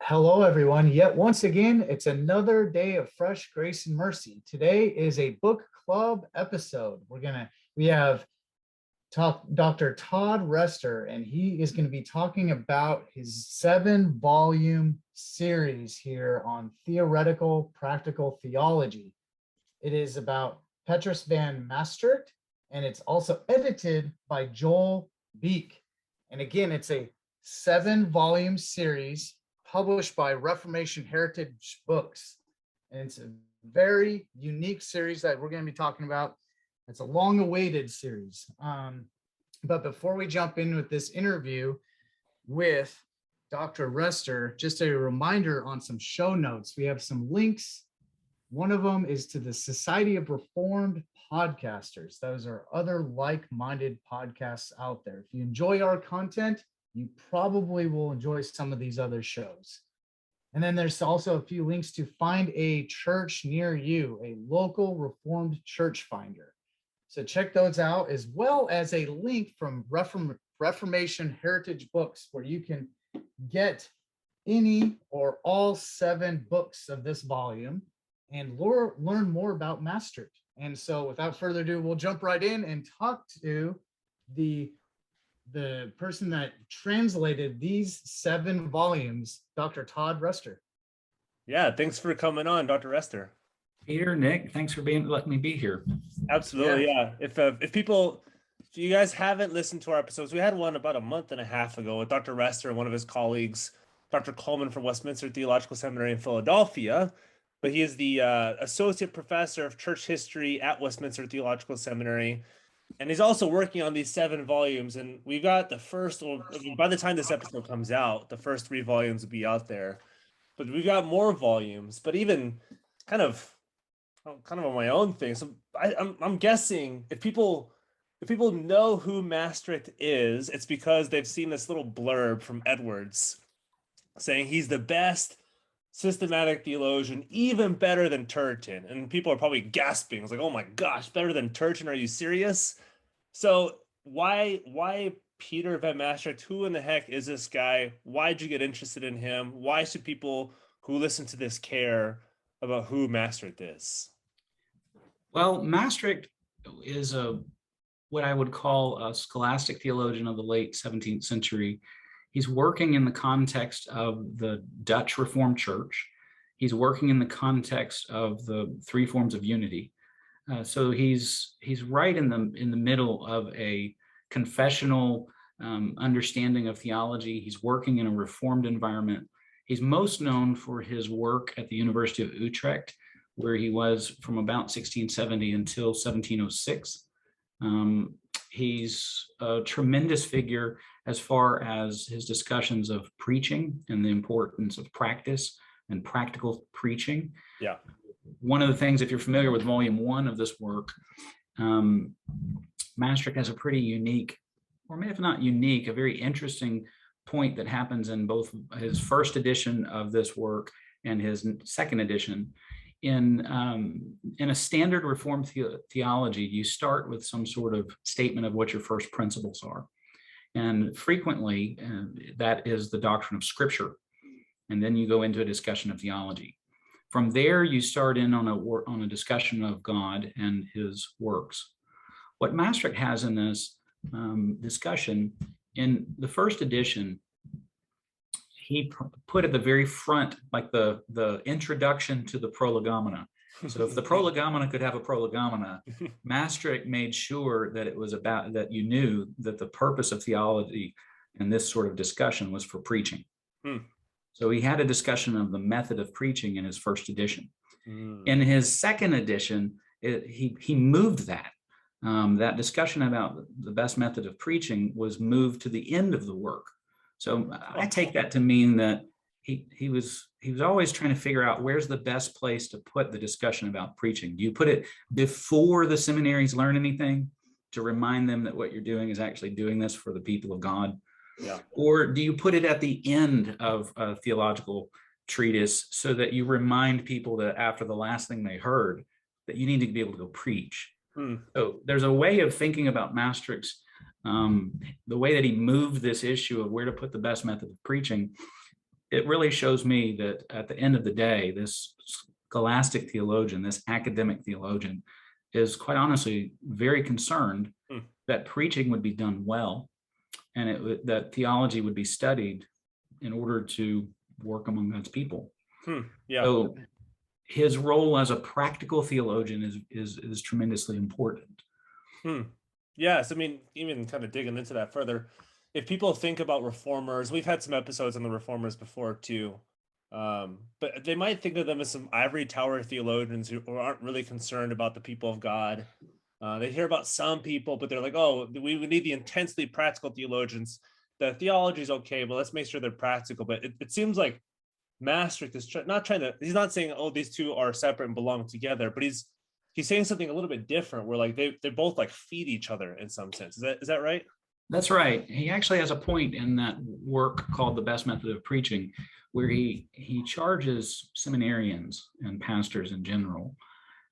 Hello, everyone. Yet once again, it's another day of fresh grace and mercy. Today is a book club episode. We have Dr. Todd Rester, and he is going to be talking about his 7-volume series here on theoretical practical theology. It is about Petrus van Mastricht, and it's also edited by Joel Beek. And again, it's a 7-volume series published by Reformation Heritage Books. And it's a very unique series that we're going to be talking about. It's a long-awaited series. But before we jump in with this interview with Dr. Rester, just a reminder on some show notes. We have some links. One of them is to the Society of Reformed Podcasters. Those are other like-minded podcasts out there. If you enjoy our content, you probably will enjoy some of these other shows. And then there's also a few links to find a church near you, a local Reformed church finder. So check those out, as well as a link from Reformation Heritage Books, where you can get any or all 7 books of this volume and learn more about Mastricht. And so without further ado, we'll jump right in and talk to the person that translated these 7 volumes, Dr. Todd Rester. Yeah, thanks for coming on, Dr. Rester. Peter, Nick, thanks for letting me be here. Absolutely, yeah. If you guys haven't listened to our episodes, we had one about a month and a half ago with Dr. Rester and one of his colleagues, Dr. Coleman from Westminster Theological Seminary in Philadelphia. But he is the associate professor of church history at Westminster Theological Seminary. And he's also working on these 7 volumes, and we've got by the time this episode comes out, the first 3 volumes will be out there. But we've got more volumes, but even kind of on my own thing. So I'm guessing if people know who Mastricht is, it's because they've seen this little blurb from Edwards saying he's the best systematic theologian, even better than Turretin. And people are probably gasping. It's like, oh my gosh, better than Turretin? Are you serious? So why Peter van Mastricht? Who in the heck is this guy? Why'd you get interested in him? Why should people who listen to this care about who Mastricht is? Well, Mastricht is what I would call a scholastic theologian of the late 17th century. He's working in the context of the Dutch Reformed Church. He's working in the context of the 3 forms of unity. So he's right in the middle of a confessional understanding of theology. He's working in a Reformed environment. He's most known for his work at the University of Utrecht, where he was from about 1670 until 1706. He's a tremendous figure as far as his discussions of preaching and the importance of practice and practical preaching. Yeah. One of the things, if you're familiar with volume 1 of this work, Mastricht has a pretty unique, or maybe if not unique, a very interesting point that happens in both his first edition of this work and his second edition. In a standard Reformed theology, you start with some sort of statement of what your first principles are. And frequently, that is the doctrine of Scripture. And then you go into a discussion of theology. From there, you start in on a discussion of God and his works. What Mastricht has in this discussion, in the first edition, he put at the very front, like the introduction to the prolegomena. So if the prolegomena could have a prolegomena, Mastricht made sure that it was about, that you knew that the purpose of theology and this sort of discussion was for preaching. So he had a discussion of the method of preaching in his first edition. In his second edition, he moved that. That discussion about the best method of preaching was moved to the end of the work. So I take that to mean that he was always trying to figure out where's the best place to put the discussion about preaching. Do you put it before the seminaries learn anything to remind them that what you're doing is actually doing this for the people of God? Yeah. Or do you put it at the end of a theological treatise so that you remind people that after the last thing they heard, that you need to be able to go preach? So there's a way of thinking about Maastricht's the way that he moved this issue of where to put the best method of preaching it really shows me that at the end of the day, this scholastic theologian, this academic theologian, is quite honestly very concerned that preaching would be done well, and that theology would be studied in order to work among God's people. Yeah. So his role as a practical theologian is tremendously important. Yes, I mean, even kind of digging into that further, if people think about reformers, we've had some episodes on the reformers before too, but they might think of them as some ivory tower theologians who aren't really concerned about the people of God. They hear about some people, but they're like, oh, we need the intensely practical theologians. The theology is okay, but let's make sure they're practical. But it seems like Mastricht is he's not saying, oh, these two are separate and belong together, but he's saying something a little bit different where like they both like feed each other in some sense. Is that right? That's right. He actually has a point in that work called The Best Method of Preaching, where he charges seminarians and pastors in general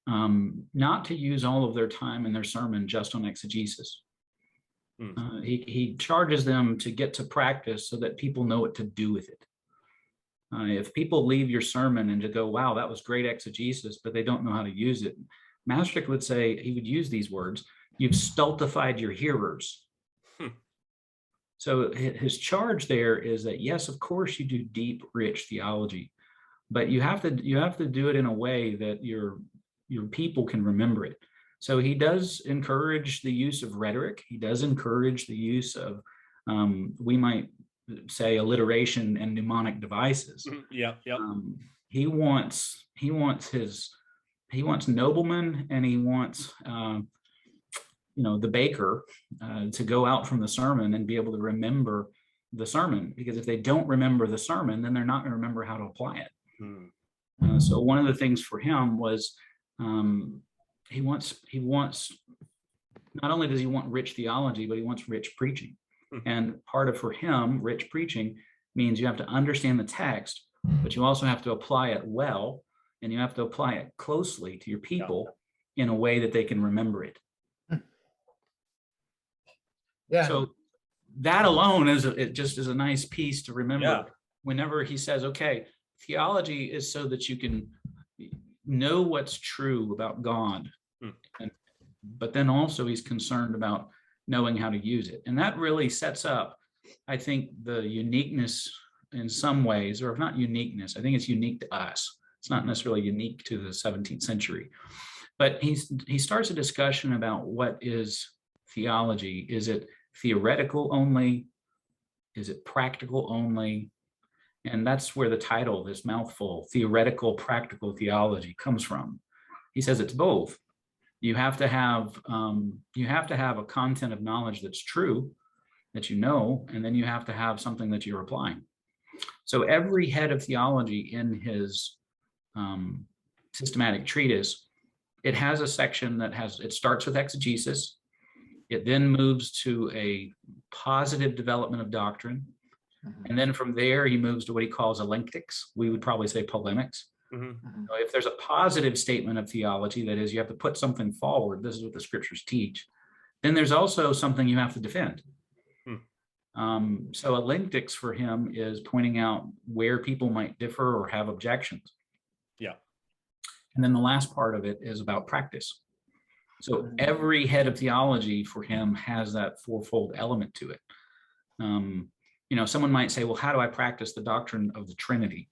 not to use all of their time in their sermon just on exegesis. He charges them to get to practice so that people know what to do with it. If people leave your sermon and to go, wow, that was great exegesis, but they don't know how to use it, Mastricht would say, he would use these words, you've stultified your hearers. So his charge there is that, yes, of course you do deep, rich theology, but you have to do it in a way that your people can remember it. So he does encourage the use of rhetoric. He does encourage the use of, we might say, alliteration and mnemonic devices. Yeah. He wants noblemen, and he wants the baker to go out from the sermon and be able to remember the sermon, because if they don't remember the sermon, then they're not going to remember how to apply it. So one of the things for him was he wants not only does he want rich theology, but he wants rich preaching. And part of, for him, rich preaching means you have to understand the text, but you also have to apply it well, and you have to apply it closely to your people in a way that they can remember it. Yeah. So that alone it just is a nice piece to remember. Yeah. Whenever he says, okay, theology is so that you can know what's true about God, but then also he's concerned about knowing how to use it. And that really sets up, I think, the uniqueness in some ways, or if not uniqueness, I think it's unique to us. It's not necessarily unique to the 17th century. But he starts a discussion about what is theology. Is it theoretical only? Is it practical only? And that's where the title, this mouthful, theoretical, practical theology, comes from. He says it's both. You have to have a content of knowledge that's true, that you know, and then you have to have something that you're applying. So every head of theology in his systematic treatise, it has a section it starts with exegesis. It then moves to a positive development of doctrine. And then from there, he moves to what he calls alenctics. We would probably say polemics. So if there's a positive statement of theology, that is, you have to put something forward, this is what the scriptures teach, then there's also something you have to defend. So alenctics for him is pointing out where people might differ or have objections. Yeah. And then the last part of it is about practice. So every head of theology for him has that fourfold element to it. Someone might say, well, how do I practice the doctrine of the Trinity?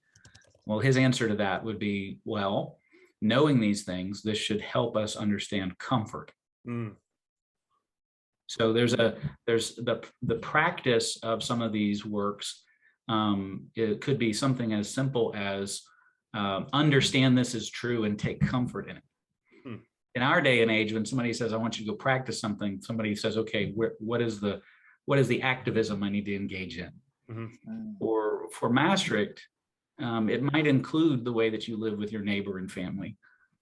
Well, his answer to that would be, well, knowing these things, this should help us understand comfort. So there's the practice of some of these works. It could be something as simple as understand this is true and take comfort in it. In our day and age, when somebody says, I want you to go practice something, somebody says, okay, what is the activism I need to engage in? Or for Mastricht, it might include the way that you live with your neighbor and family,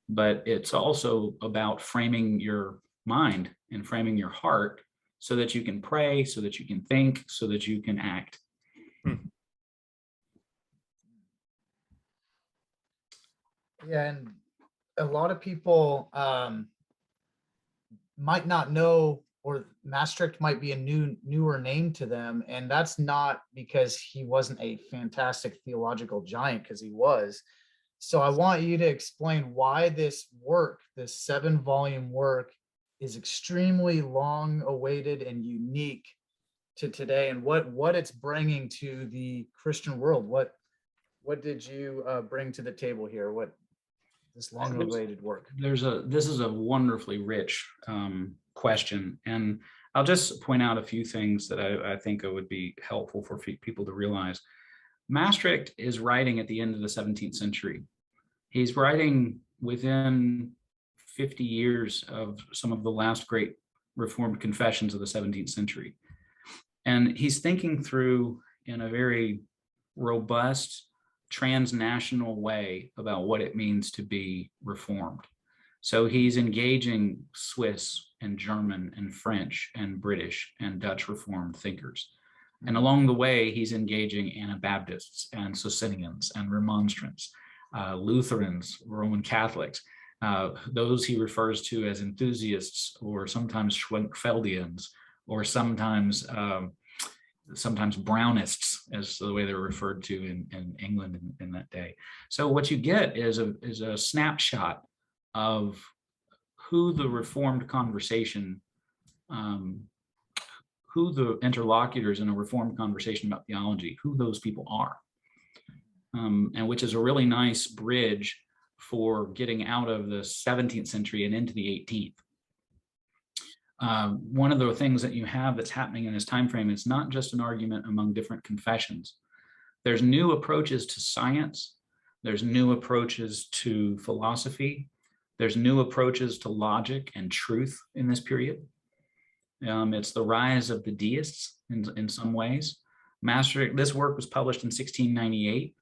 but it's also about framing your mind and framing your heart so that you can pray, so that you can think, so that you can act. Yeah, and a lot of people might not know or Maastricht might be a newer name to them. And that's not because he wasn't a fantastic theological giant, because he was. So I want you to explain why this work, this 7-volume work, is extremely long awaited and unique to today, and what it's bringing to the Christian world. What did you bring to the table here? What this long awaited work? This is a wonderfully rich question, and I'll just point out a few things that I think it would be helpful for people to realize. Mastricht is writing at the end of the 17th century. He's writing within 50 years of some of the last great Reformed confessions of the 17th century. And he's thinking through in a very robust, transnational way about what it means to be Reformed. So he's engaging Swiss and German and French and British and Dutch Reformed thinkers. And along the way, he's engaging Anabaptists and Socinians and Remonstrants, Lutherans, Roman Catholics, those he refers to as enthusiasts, or sometimes Schwenkfeldians, or sometimes Brownists, as the way they're referred to in England in that day. So what you get is a snapshot of who the Reformed conversation, who the interlocutors in a Reformed conversation about theology, who those people are, and which is a really nice bridge for getting out of the 17th century and into the 18th. One of the things that you have that's happening in this time frame is not just an argument among different confessions. There's new approaches to science. There's new approaches to philosophy. There's new approaches to logic and truth in this period. It's the rise of the deists in some ways. Maastricht, this work was published in 1698.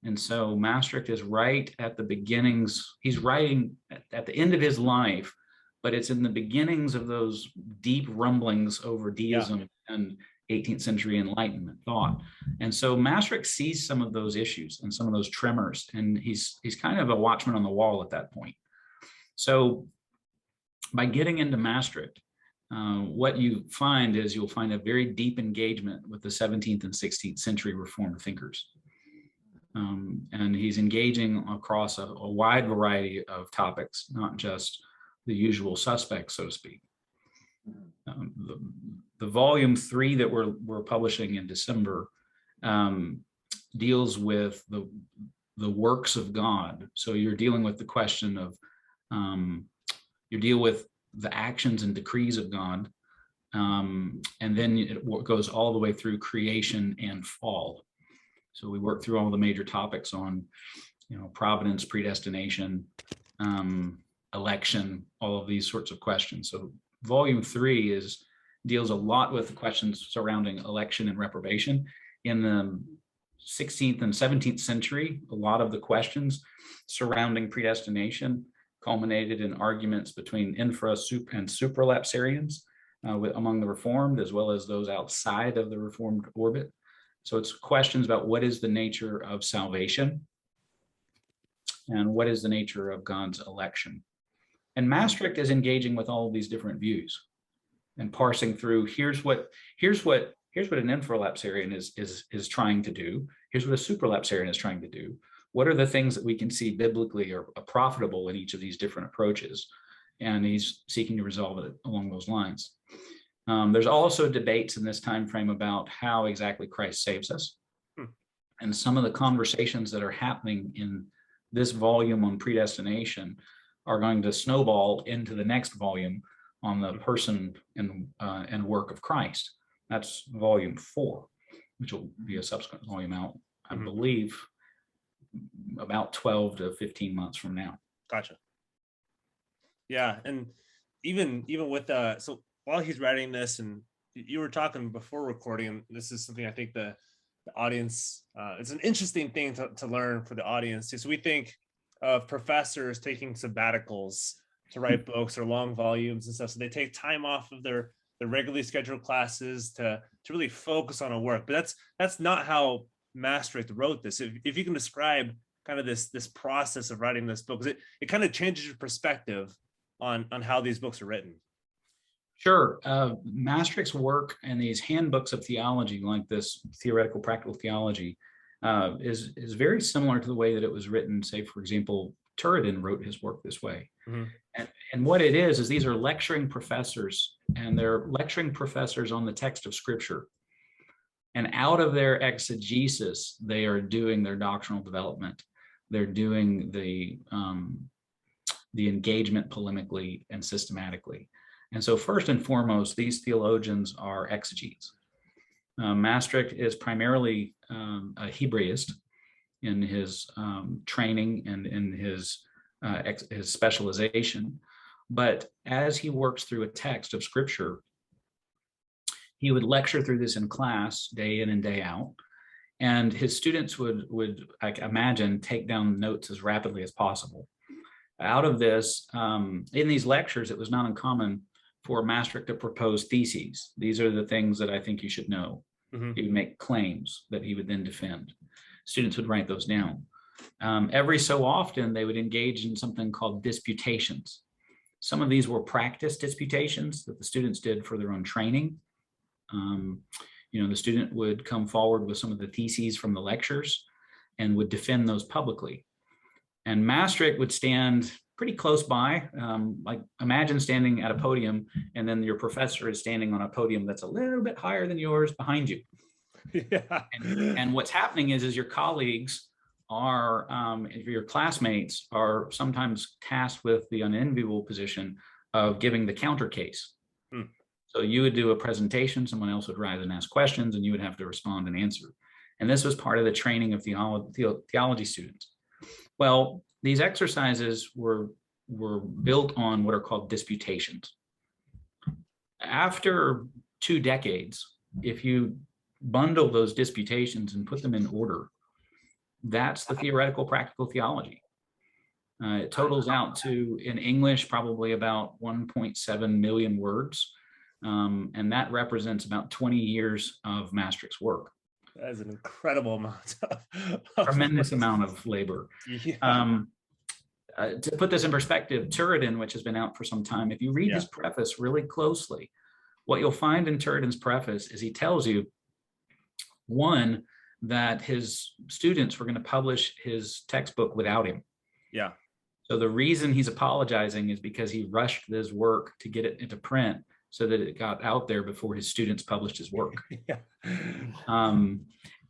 And so Maastricht is right at the beginnings. He's writing at the end of his life, but it's in the beginnings of those deep rumblings over deism and 18th century Enlightenment thought. And so Maastricht sees some of those issues and some of those tremors, and he's kind of a watchman on the wall at that point. So by getting into Maastricht, what you find is you'll find a very deep engagement with the 17th and 16th century Reformed thinkers. And he's engaging across a wide variety of topics, not just the usual suspects, so to speak. The volume 3 that we're publishing in December deals with the works of God. So you're dealing with the question of, you deal with the actions and decrees of God, and then it goes all the way through creation and fall. So we work through all the major topics on, providence, predestination, election, all of these sorts of questions. So volume 3 deals a lot with the questions surrounding election and reprobation. In the 16th and 17th century, a lot of the questions surrounding predestination culminated in arguments between and supralapsarians among the Reformed, as well as those outside of the Reformed orbit. So it's questions about what is the nature of salvation and what is the nature of God's election. And Maastricht is engaging with all of these different views and parsing through, here's what an infralapsarian is trying to do. Here's what a supralapsarian is trying to do. What are the things that we can see biblically are profitable in each of these different approaches? And he's seeking to resolve it along those lines. There's also debates in this time frame about how exactly Christ saves us. And some of the conversations that are happening in this volume on predestination are going to snowball into the next volume on the person and work of Christ. That's volume 4, which will be a subsequent volume out, I believe, about 12 to 15 months from now. Gotcha. Yeah, and even with so while he's writing this, and you were talking before recording, and this is something I think the audience, it's an interesting thing to learn for the audience too. So we think of professors taking sabbaticals to write books or long volumes and stuff. So they take time off of their regularly scheduled classes to really focus on a work. But that's not how Maastricht wrote this. If you can describe kind of this process of writing this book, because it kind of changes your perspective on how these books are written. Sure. Maastricht's work and these handbooks of theology, like this Theoretical Practical Theology, is very similar to the way that it was written. Say, for example, Turretin wrote his work this way. Mm-hmm. And what it is these are lecturing professors, and they're lecturing professors on the text of Scripture. And out of their exegesis, they are doing their doctrinal development. They're doing the engagement polemically and systematically. And so first and foremost, these theologians are exegetes. Maastricht is primarily a Hebraist in his training and in his specialization. But as he works through a text of Scripture, he would lecture through this in class day in and day out. And his students would I imagine, take down notes as rapidly as possible. Out of this, in these lectures, it was not uncommon for Maastricht to propose theses. These are the things that I think you should know. Mm-hmm. He would make claims that he would then defend. Students would write those down. Every so often, they would engage in something called disputations. Some of these were practice disputations that the students did for their own training. The student would come forward with some of the theses from the lectures and would defend those publicly. And Maastricht would stand pretty close by, like imagine standing at a podium and then your professor is standing on a podium that's a little bit higher than yours behind you. Yeah. And what's happening is your colleagues are, your classmates are sometimes tasked with the unenviable position of giving the counter case. So you would do a presentation, someone else would rise and ask questions, and you would have to respond and answer. And this was part of the training of theology students. Well, these exercises were built on what are called disputations. After 2 decades, if you bundle those disputations and put them in order, that's the theoretical practical theology. It totals out to, in English, probably about 1.7 million words. And that represents about 20 years of Maastricht's work. That is an incredible amount Tremendous amount of labor. Yeah. To put this in perspective, Turretin, which has been out for some time, if you read his preface really closely, what you'll find in Turretin's preface is he tells you, one, that his students were going to publish his textbook without him. Yeah. So the reason he's apologizing is because he rushed this work to get it into print so that it got out there before his students published his work. Yeah.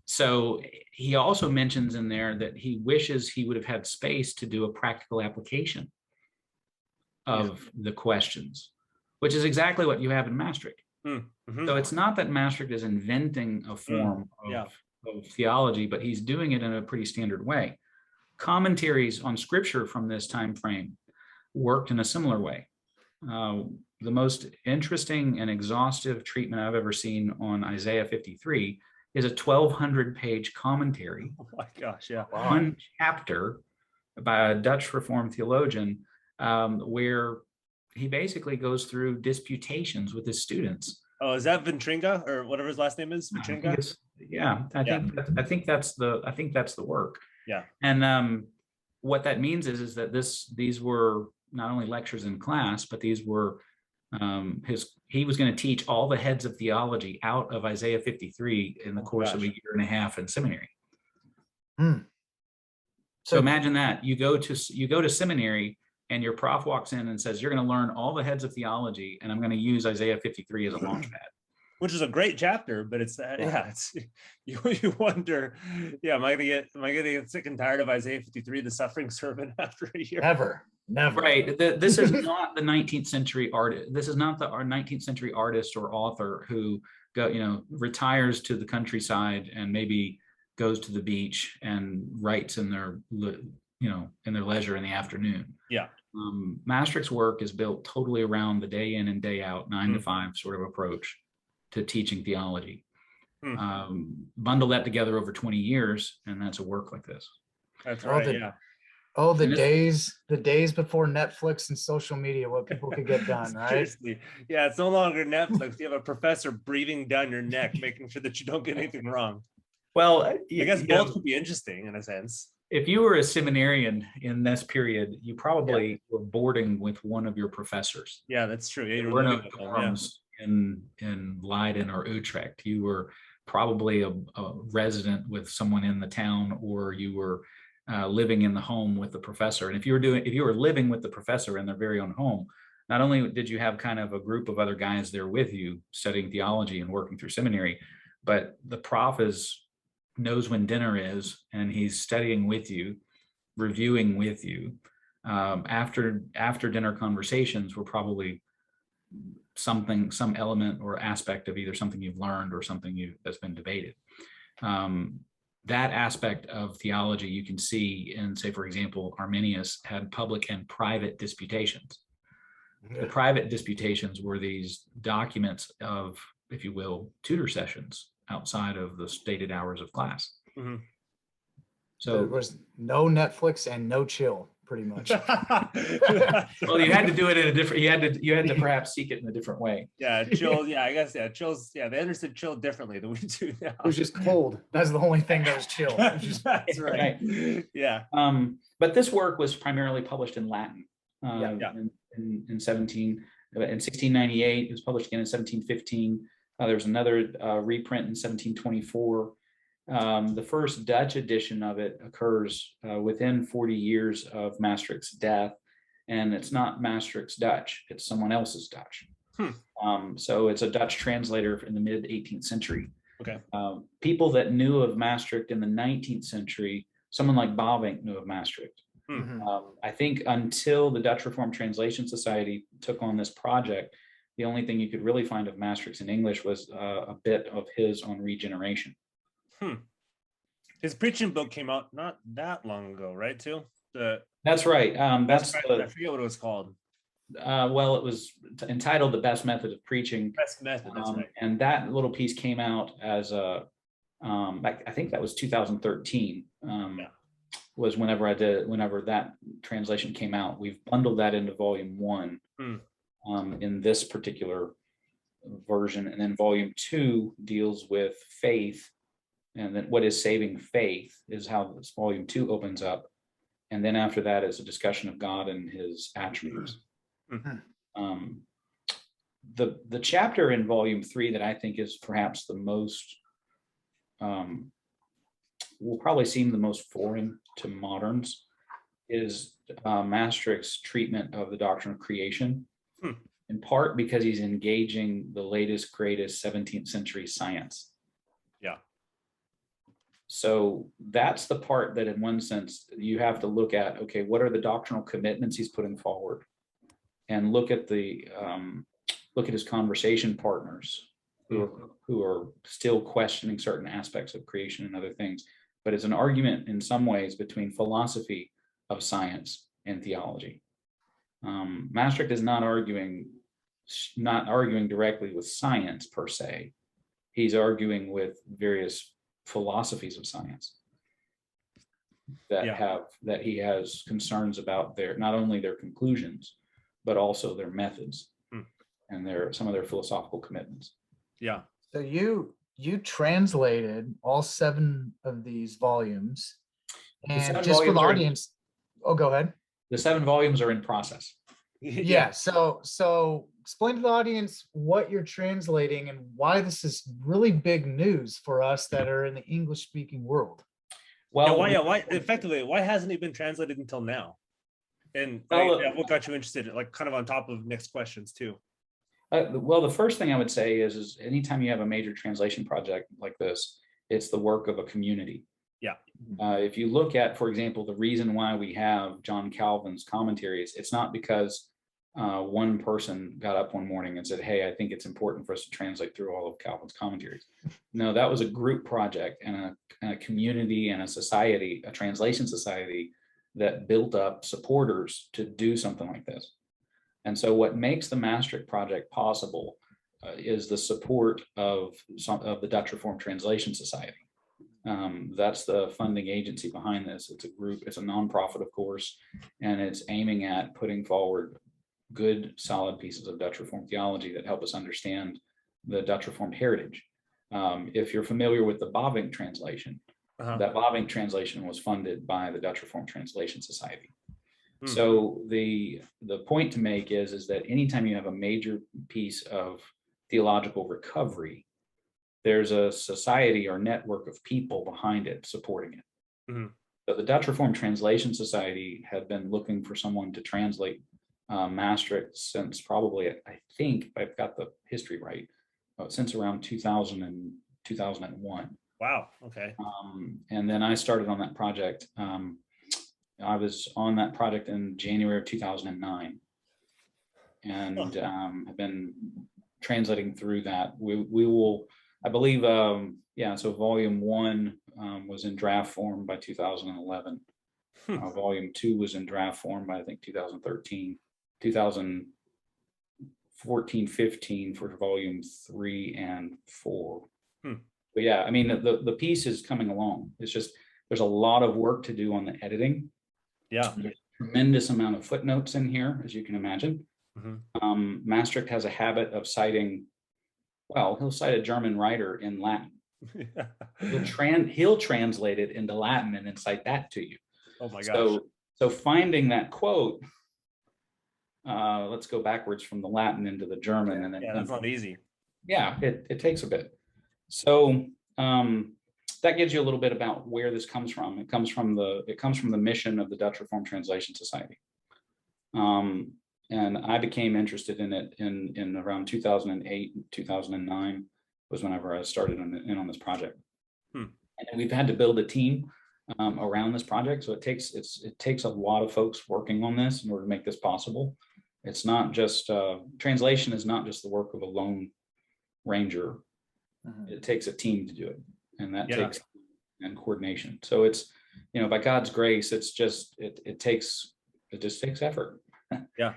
So he also mentions in there that he wishes he would have had space to do a practical application of the questions, which is exactly what you have in Maastricht. Mm-hmm. So it's not that Maastricht is inventing a form of theology, but he's doing it in a pretty standard way. Commentaries on Scripture from this time frame worked in a similar way. The most interesting and exhaustive treatment I've ever seen on Isaiah 53 is a 1,200-page commentary. Oh my gosh, yeah. One chapter by a Dutch Reformed theologian, where he basically goes through disputations with his students. Oh, is that Ventringa or whatever his last name is? Ventringa? I think that's the work. Yeah. And what that means is that these were not only lectures in class, but these were he was going to teach all the heads of theology out of Isaiah 53 in the course of a year and a half in seminary. So imagine that you go to seminary and your prof walks in and says, you're going to learn all the heads of theology, and I'm going to use Isaiah 53 as a launch pad. Which is a great chapter, but it's you wonder, am I gonna get sick and tired of Isaiah 53, the suffering servant, after a year? Never. Right. This is not the 19th century artist. This is not our 19th century artist or author who retires to the countryside and maybe goes to the beach and writes in their leisure in the afternoon. Yeah. Maastricht's work is built totally around the day in and day out, 9 to 5 sort of approach to teaching theology. Bundle that together over 20 years, and that's a work like this. That's right. The days before Netflix and social media, what people could get done, right? Seriously. Yeah, it's no longer Netflix. You have a professor breathing down your neck, making sure that you don't get anything wrong. Well, I guess both could be interesting in a sense. if you were a seminarian in this period, you probably were boarding with one of your professors. Yeah, that's true. Yeah, There you're were no living with them, yeah. dorms in Leiden or Utrecht. You were probably a resident with someone in the town, or you were living in the home with the professor. And if you were living with the professor in their very own home, not only did you have kind of a group of other guys there with you studying theology and working through seminary, but the prof knows when dinner is, and he's studying with you, reviewing with you. After dinner conversations were probably some element or aspect of either something you've learned or something that's been debated. That aspect of theology you can see in, say, for example, Arminius had public and private disputations. The private disputations were these documents of, if you will, tutor sessions outside of the stated hours of class. Mm-hmm. So there was no Netflix and no chill, pretty much. Well, you had to do it in a different, you had to perhaps seek it in a different way. Yeah, chill. Yeah, I guess, yeah, chills. Yeah, they understood chill differently than we do now. It was just cold. That's the only thing that was chill. That's right. Yeah. But this work was primarily published in Latin. In 1698, it was published again in 1715. There was another reprint in 1724. The first Dutch edition of it occurs within 40 years of Maastricht's death, and it's not Maastricht's Dutch, it's someone else's Dutch. So it's a Dutch translator in the mid 18th century. Okay. People that knew of Maastricht in the 19th century, someone like Bavinck knew of Maastricht. I think until the Dutch Reformed Translation Society took on this project, the only thing you could really find of Maastricht's in English was a bit of his on regeneration. His preaching book came out not that long ago, right? Too. That's right. I forget what it was called. Well, it was entitled "The Best Method of Preaching." Best Method. That's right. And that little piece came out as I think that was 2013. Was whenever that translation came out. We've bundled that into volume 1 in this particular version, and then volume 2 deals with faith, and then what is saving faith is how this volume 2 opens up, and then after that is a discussion of God and his attributes. The chapter in volume 3 that I think is perhaps the most will probably seem the most foreign to moderns is Maastricht's treatment of the doctrine of creation, in part because he's engaging the latest, greatest 17th century science. Yeah. So that's the part that in one sense you have to look at, okay, what are the doctrinal commitments he's putting forward? And look at his conversation partners who are still questioning certain aspects of creation and other things. But it's an argument in some ways between philosophy of science and theology. Maastricht is not arguing directly with science per se. He's arguing with various philosophies of science that he has concerns about not only their conclusions, but also their methods and some of their philosophical commitments. Yeah. So you translated all 7 of these volumes, and just for the audience, go ahead. The 7 volumes are in process. Yeah. So explain to the audience what you're translating and why this is really big news for us that are in the English speaking world. Well, why effectively, why hasn't it been translated until now? And what got you interested, like kind of on top of next questions too? Well, the first thing I would say is anytime you have a major translation project like this, it's the work of a community. Yeah. If you look at, for example, the reason why we have John Calvin's commentaries, it's not because one person got up one morning and said, hey, I think it's important for us to translate through all of Calvin's commentaries. No, that was a group project and a community and a society, a translation society that built up supporters to do something like this. And so what makes the Maastricht project possible is the support of the Dutch Reformed Translation Society. That's the funding agency behind this. It's a group, it's a nonprofit, of course, and it's aiming at putting forward good, solid pieces of Dutch Reformed theology that help us understand the Dutch Reformed heritage. If you're familiar with the Bavinck translation, That Bavinck translation was funded by the Dutch Reformed Translation Society. Hmm. So the point to make is that anytime you have a major piece of theological recovery, there's a society or network of people behind it supporting it. Mhm. So the Dutch Reformed Translation Society had been looking for someone to translate Mastricht since probably, I think, if I've got the history right, since around 2000 and 2001. Wow. Okay. And then I started on that project. I was on that project in January of 2009, and have been translating through that. We will, I believe, so volume 1 was in draft form by 2011. Volume 2 was in draft form by, I think, 2013, 2014, 15 for volume 3 and 4. But yeah, I mean, the piece is coming along. It's just, there's a lot of work to do on the editing. Yeah. There's a tremendous amount of footnotes in here, as you can imagine. Mastricht has a habit of citing, well, he'll cite a German writer in Latin. He'll translate it into Latin and then cite that to you. Oh my gosh. So finding that quote, let's go backwards from the Latin into the German. And then, that's not easy. Yeah, it takes a bit. So that gives you a little bit about where this comes from. It comes from the mission of the Dutch Reformed Translation Society. And I became interested in it in around 2008, 2009 was whenever I started on this project. And we've had to build a team around this project. So it takes a lot of folks working on this in order to make this possible. It's not just translation is not just the work of a lone ranger. It takes a team to do it, and that takes and coordination. So it's, by God's grace, it's just it just takes effort. Yeah.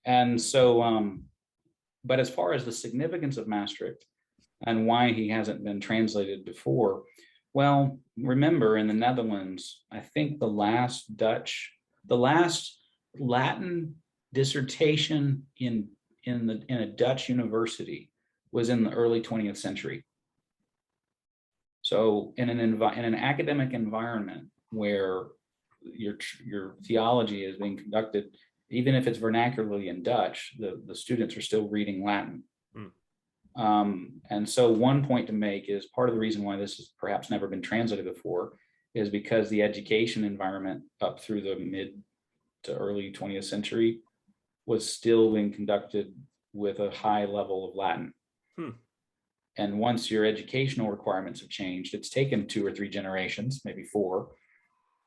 And so, but as far as the significance of Maastricht and why he hasn't been translated before, well, remember in the Netherlands, I think the last Latin dissertation in a Dutch university was in the early 20th century. So in an academic environment where your theology is being conducted, even if it's vernacularly in Dutch, the students are still reading Latin. And so one point to make is part of the reason why this has perhaps never been translated before is because the education environment up through the mid to early 20th century was still being conducted with a high level of Latin. And once your educational requirements have changed, it's taken 2 or 3 generations, maybe 4,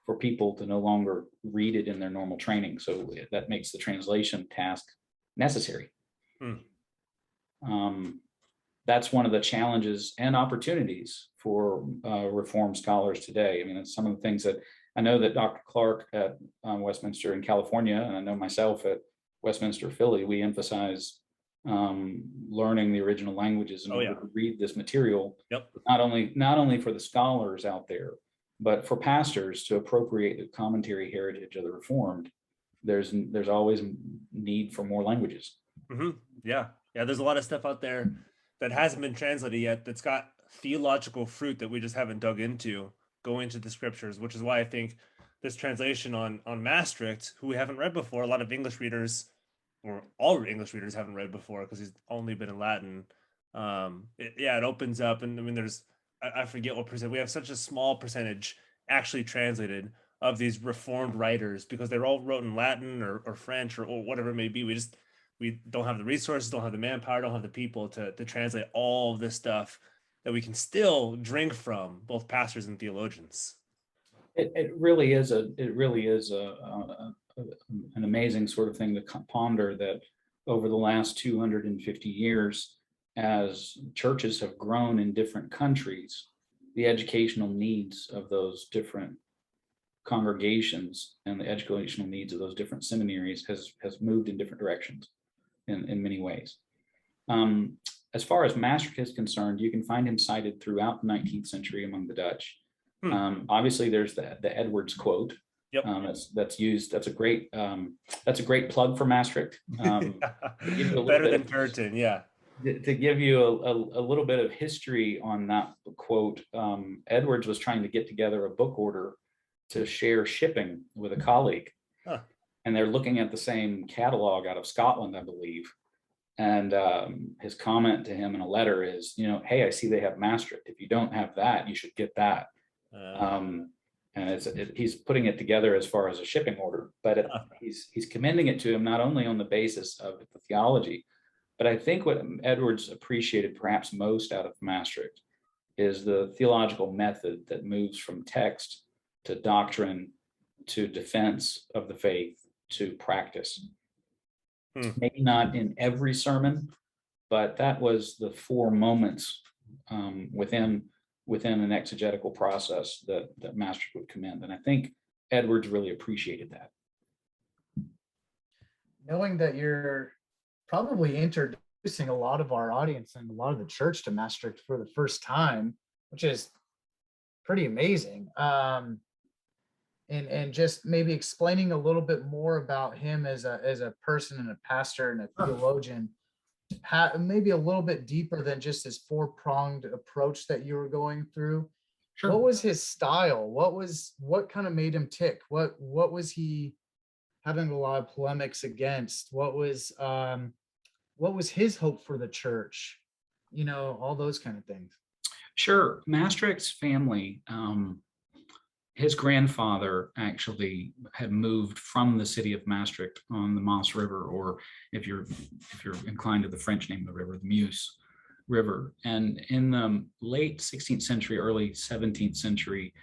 for people to no longer read it in their normal training. So that makes the translation task necessary. That's one of the challenges and opportunities for Reformed scholars today. I mean, it's some of the things that I know that Dr. Clark at Westminster in California, and I know myself at Westminster Philly, we emphasize learning the original languages in order to read this material. Not only for the scholars out there, but for pastors to appropriate the commentary heritage of the Reformed. There's always need for more languages. Yeah, there's a lot of stuff out there that hasn't been translated yet that's got theological fruit that we just haven't dug into, go into the scriptures, which is why I think this translation on Mastricht, who we haven't read before, a lot of English readers, or all English readers haven't read before because he's only been in Latin. It opens up, and I mean, I forget what percent, we have such a small percentage actually translated of these Reformed writers because they're all wrote in Latin or French or whatever it may be. We don't have the resources, don't have the manpower, don't have the people to translate all of this stuff that we can still drink from, both pastors and theologians. It really is an amazing sort of thing to ponder, that over the last 250 years, as churches have grown in different countries, the educational needs of those different congregations and the educational needs of those different seminaries has moved in different directions in many ways. As far as Maastricht is concerned, you can find him cited throughout the 19th century among the Dutch. Obviously, there's the Edwards quote. That's used. That's a great plug for Maastricht. Better than Curtin, yeah. To give you a little bit of history on that quote, Edwards was trying to get together a book order to share shipping with a colleague. Huh. And they're looking at the same catalog out of Scotland, I believe. And his comment to him in a letter is, hey, I see they have Mastricht. If you don't have that, you should get that. And he's putting it together as far as a shipping order, but he's commending it to him not only on the basis of the theology, but I think what Edwards appreciated perhaps most out of Mastricht is the theological method that moves from text to doctrine to defense of the faith to practice. Maybe not in every sermon, but that was the 4 moments within an exegetical process that Mastricht would commend. And I think Edwards really appreciated that. Knowing that you're probably introducing a lot of our audience and a lot of the church to Mastricht for the first time, which is pretty amazing. And just maybe explaining a little bit more about him as a person and a pastor and a theologian, maybe a little bit deeper than just his 4-pronged approach that you were going through. Sure. What was his style? What kind of made him tick? What was he having a lot of polemics against? What was his hope for the church? All those kind of things. Sure. Mastricht's family, his grandfather actually had moved from the city of Maastricht on the Maas River, or if you're inclined to the French name of the river, the Meuse River. And in the late 16th century, early 17th century,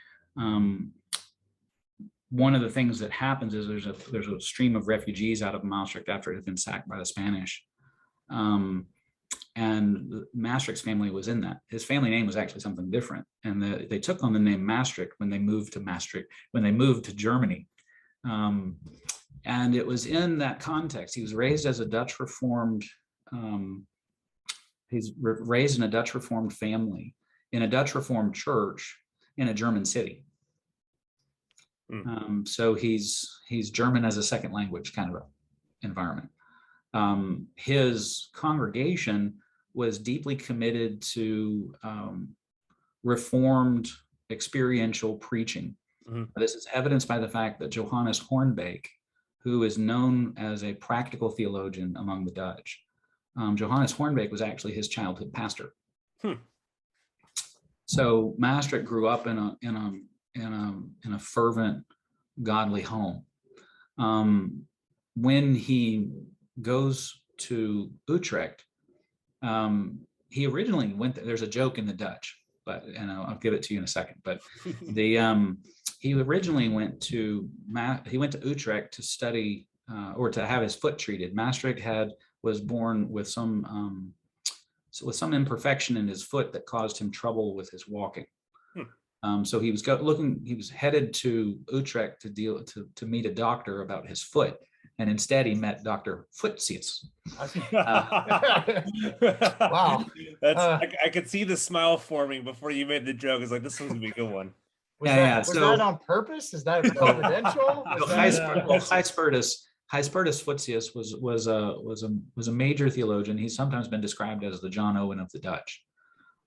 one of the things that happens is there's a stream of refugees out of Maastricht after it had been sacked by the Spanish. And Maastricht's family was in that. His family name was actually something different, and they took on the name Maastricht when they moved to Maastricht, when they moved to Germany. And it was in that context. He was raised as a Dutch Reformed. He's raised in a Dutch Reformed family in a Dutch Reformed church in a German city. So he's German as a second language kind of environment. His congregation was deeply committed to Reformed experiential preaching. This is evidenced by the fact that Johannes Hornbeek, who is known as a practical theologian among the Dutch, Johannes Hornbeek was actually his childhood pastor. So Maastricht grew up in a fervent, godly home. When he goes to Utrecht, he originally went there. There's a joke in the Dutch, but I'll give it to you in a second. But he originally went to Utrecht to study or to have his foot treated. Maastricht was born with some imperfection in his foot that caused him trouble with his walking. So he was headed to Utrecht to meet a doctor about his foot. And instead, he met Dr. Futzius. Wow. I could see the smile forming before you made the joke. It's like, this one's going to be a good one. Was that on purpose? Is that confidential? Hyspertus Futzius was a major theologian. He's sometimes been described as the John Owen of the Dutch.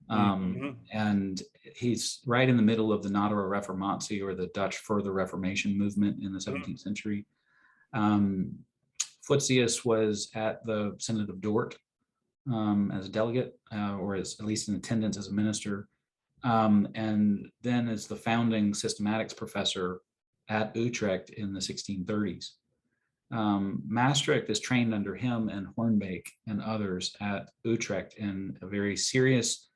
And he's right in the middle of the Nadere Reformatie, or the Dutch Further Reformation movement in the 17th century. Futzius was at the Synod of Dort as a delegate, or at least in attendance as a minister, and then as the founding systematics professor at Utrecht in the 1630s. Maastricht is trained under him and Hornbeek and others at Utrecht in a very serious,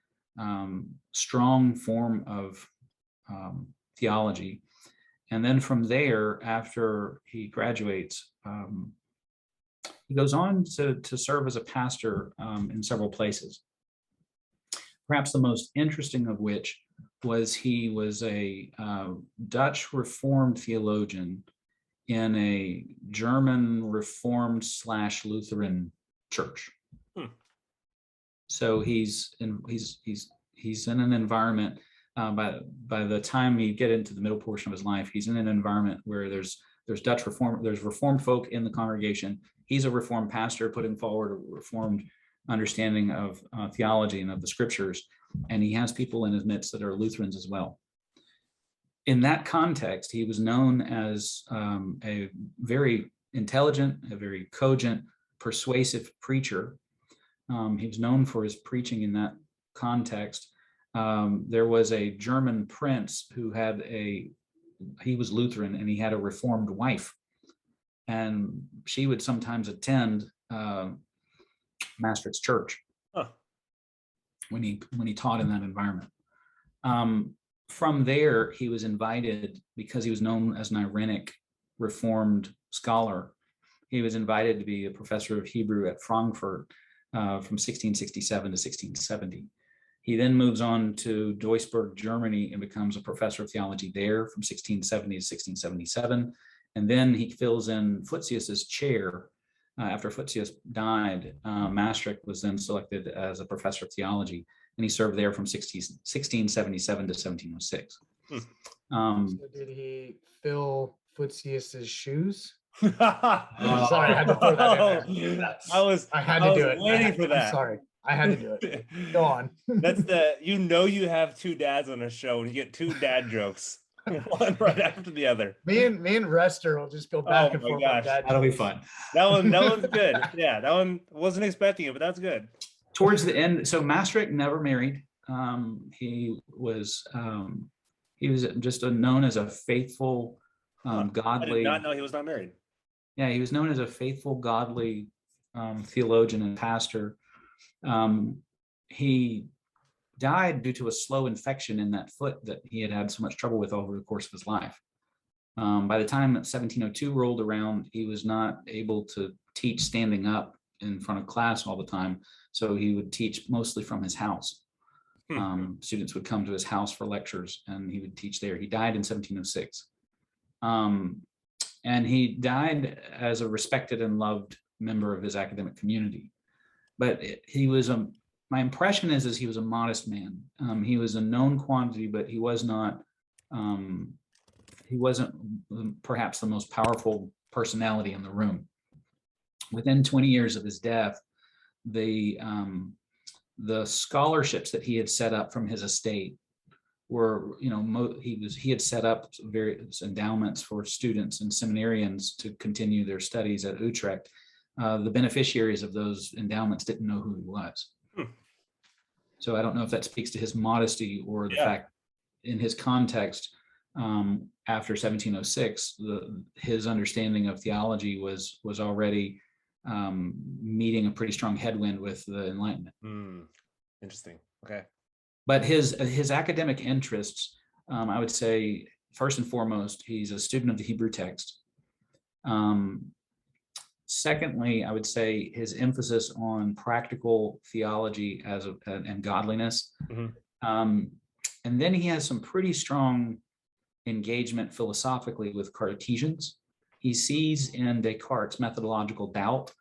strong form of theology. And then from there, after he graduates, he goes on to serve as a pastor in several places. Perhaps the most interesting of which was he was a Dutch Reformed theologian in a German Reformed / Lutheran church. So he's in an environment. By the time you get into the middle portion of his life, he's in an environment where there's Dutch Reformed, there's Reformed folk in the congregation. He's a Reformed pastor putting forward a Reformed understanding of theology and of the scriptures. And he has people in his midst that are Lutherans as well. In that context, he was known as a very intelligent, a very cogent, persuasive preacher. He was known for his preaching in that context. There was a German prince who had he was Lutheran, and he had a Reformed wife. And she would sometimes attend Mastricht's church when he taught in that environment. From there, he was invited, because he was known as an Irenic Reformed scholar. He was invited to be a professor of Hebrew at Frankfurt from 1667 to 1670. He then moves on to Duisburg, Germany, and becomes a professor of theology there from 1670 to 1677. And then he fills in Futsius's chair. After Futsius died, Mastricht was then selected as a professor of theology, and he served there from 1677 to 1706. So did he fill Futsius's shoes? Sorry, I had to throw that in there. I had to do it. Waiting for that. I'm sorry. I had to do it. Go on. That's you have two dads on a show and you get two dad jokes, one right after the other. Me and Rester will just go back and forth. Gosh. That'll be fun. That one's good. Yeah, that one wasn't expecting it, but that's good. Towards the end, so Maastricht never married. He was just known as a faithful, godly. I did not know he was not married. Yeah, he was known as a faithful, godly theologian and pastor. He died due to a slow infection in that foot that he had so much trouble with over the course of his life. By the time that 1702 rolled around, he was not able to teach standing up in front of class all the time, so he would teach mostly from his house. Students would come to his house for lectures, and he would teach there. He died in 1706. And he died as a respected and loved member of his academic community. But he was my impression is he was a modest man. He was a known quantity, but he wasn't perhaps the most powerful personality in the room. Within 20 years of his death, the scholarships that he had set up from his estate were, he had set up various endowments for students and seminarians to continue their studies at Utrecht. The beneficiaries of those endowments didn't know who he was. So I don't know if that speaks to his modesty or the fact in his context after 1706, his understanding of theology was already meeting a pretty strong headwind with the Enlightenment. Interesting. Okay. But his academic interests, I would say, first and foremost, he's a student of the Hebrew text. Secondly, I would say his emphasis on practical theology and godliness. And then he has some pretty strong engagement philosophically with Cartesians. He sees in Descartes' methodological doubt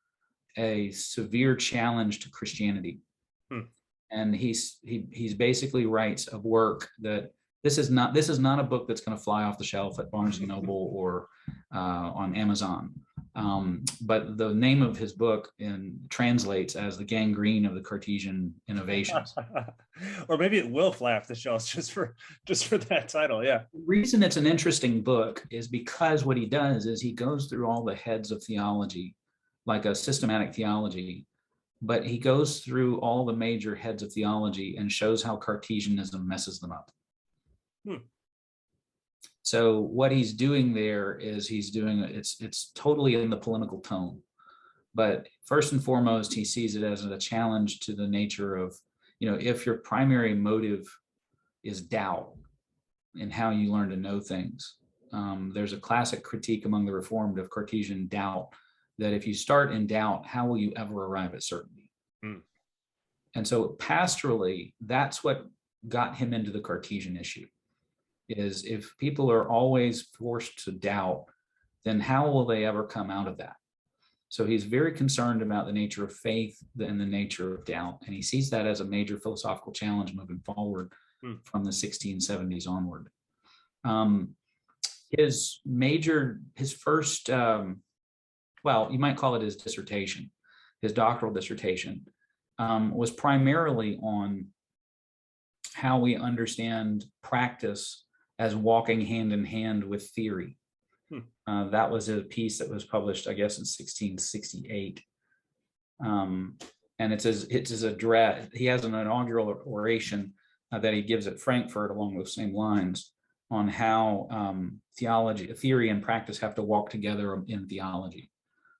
a severe challenge to Christianity. And he basically writes a work that this is not a book that's going to fly off the shelf at Barnes and Noble or on Amazon. But the name of his book translates as the gangrene of the Cartesian innovations. Or maybe it will fly off the shelves just for that title. Yeah. The reason it's an interesting book is because what he does is he goes through all the heads of theology, like a systematic theology, but he goes through all the major heads of theology and shows how Cartesianism messes them up. So what he's doing there is it's totally in the polemical tone, but first and foremost, he sees it as a challenge to the nature of, if your primary motive is doubt in how you learn to know things. There's a classic critique among the Reformed of Cartesian doubt, that if you start in doubt, how will you ever arrive at certainty? And so pastorally, that's what got him into the Cartesian issue. Is if people are always forced to doubt, then how will they ever come out of that? So he's very concerned about the nature of faith and the nature of doubt. And he sees that as a major philosophical challenge moving forward from the 1670s onward. His first, you might call it his dissertation, his doctoral dissertation, was primarily on how we understand practice as walking hand in hand with theory. That was a piece that was published, I guess, in 1668. And it's his address. He has an inaugural oration that he gives at Frankfurt along those same lines on how theory and practice have to walk together in theology.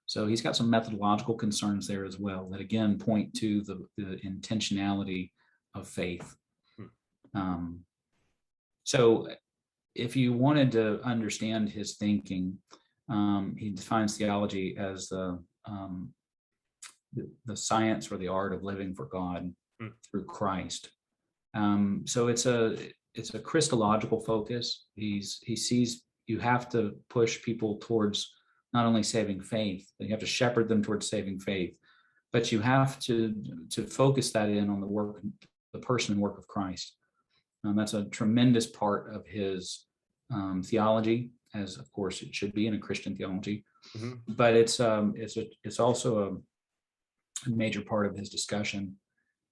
So he's got some methodological concerns there as well that again point to the intentionality of faith. So if you wanted to understand his thinking, he defines theology as the science or the art of living for God through Christ. So it's a Christological focus. He sees you have to push people towards not only saving faith, but you have to shepherd them towards saving faith, but you have to focus that in on the person and work of Christ. That's a tremendous part of his theology, as of course it should be in a Christian theology. But it's also a major part of his discussion